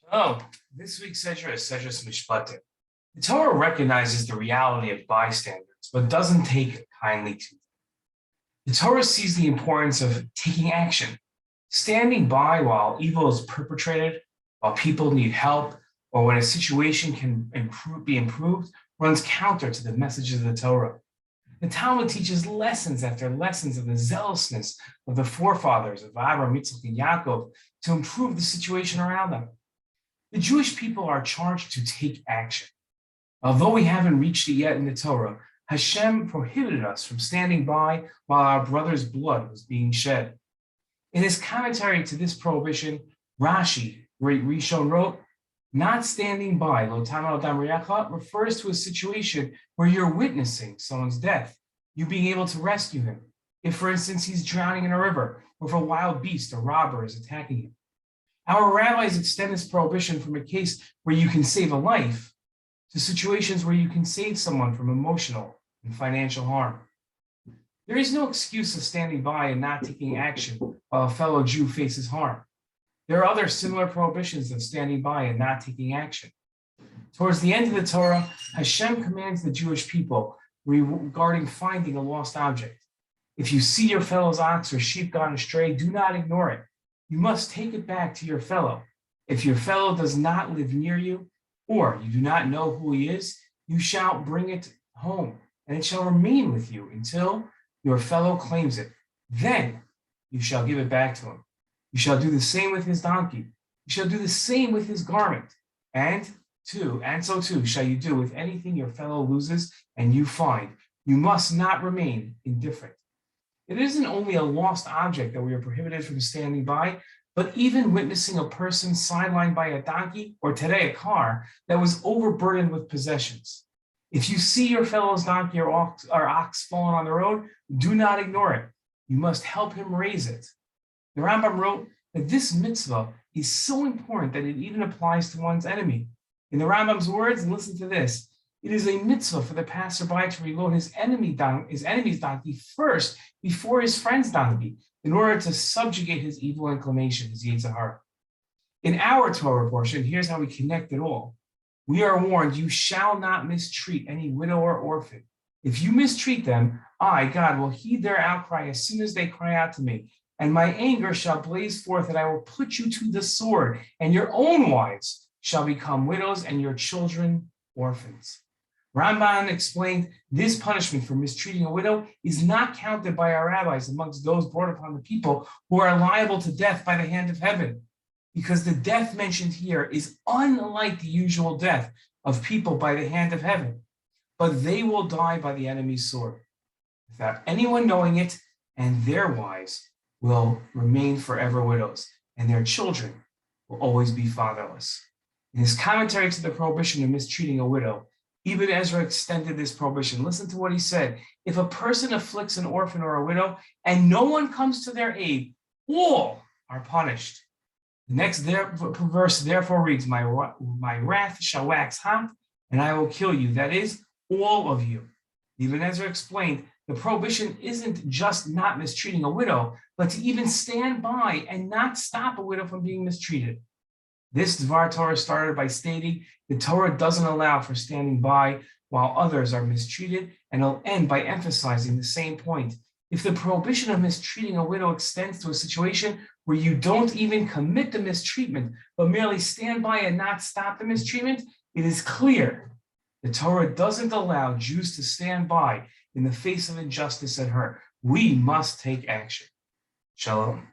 Oh, this week's Sedra is Sedra Mishpatim. The Torah recognizes the reality of bystanders, but doesn't take it kindly to them. The Torah sees the importance of taking action, standing by while evil is perpetrated, while people need help, or when a situation can be improved, runs counter to the messages of the Torah. The Talmud teaches lessons after lessons of the zealousness of the forefathers of Abraham, Yitzchak, and Yaakov to improve the situation around them. The Jewish people are charged to take action. Although we haven't reached it yet in the Torah, Hashem prohibited us from standing by while our brother's blood was being shed. In his commentary to this prohibition, Rashi, great Rishon, wrote, "Not standing by, lo tama adam reacha, refers to a situation where you're witnessing someone's death, you being able to rescue him. If, for instance, he's drowning in a river, or if a wild beast or robber is attacking him. Our rabbis extend this prohibition from a case where you can save a life to situations where you can save someone from emotional and financial harm. There is no excuse of standing by and not taking action while a fellow Jew faces harm. There are other similar prohibitions of standing by and not taking action. Towards the end of the Torah, Hashem commands the Jewish people regarding finding a lost object. If you see your fellow's ox or sheep gone astray, do not ignore it. You must take it back to your fellow. If your fellow does not live near you, or you do not know who he is, you shall bring it home, and it shall remain with you until your fellow claims it. Then you shall give it back to him. You shall do the same with his donkey. You shall do the same with his garment. And so too shall you do with anything your fellow loses and you find. You must not remain indifferent." It isn't only a lost object that we are prohibited from standing by, but even witnessing a person sidelined by a donkey, or today a car, that was overburdened with possessions. If you see your fellow's donkey or ox fallen on the road, do not ignore it. You must help him raise it. The Rambam wrote that this mitzvah is so important that it even applies to one's enemy. In the Rambam's words, and listen to this, it is a mitzvah for the passerby to reload his enemy's donkey first before his friend's donkey, in order to subjugate his evil inclination, his Yetzer Hara. In our Torah portion, here's how we connect it all. We are warned, you shall not mistreat any widow or orphan. If you mistreat them, I, God, will heed their outcry as soon as they cry out to me. And my anger shall blaze forth, and I will put you to the sword, and your own wives shall become widows, and your children orphans. Ramban explained this punishment for mistreating a widow is not counted by our rabbis amongst those brought upon the people who are liable to death by the hand of heaven, because the death mentioned here is unlike the usual death of people by the hand of heaven, but they will die by the enemy's sword without anyone knowing it, and their wives will remain forever widows, and their children will always be fatherless. In his commentary to the prohibition of mistreating a widow, Ibn Ezra extended this prohibition. Listen to what he said. If a person afflicts an orphan or a widow and no one comes to their aid, all are punished. The next verse therefore reads, my wrath shall wax hot and I will kill you. That is, all of you. Ibn Ezra explained the prohibition isn't just not mistreating a widow, but to even stand by and not stop a widow from being mistreated. This Dvar Torah started by stating the Torah doesn't allow for standing by while others are mistreated, and it'll end by emphasizing the same point. If the prohibition of mistreating a widow extends to a situation where you don't even commit the mistreatment, but merely stand by and not stop the mistreatment, it is clear the Torah doesn't allow Jews to stand by in the face of injustice and hurt. We must take action. Shalom.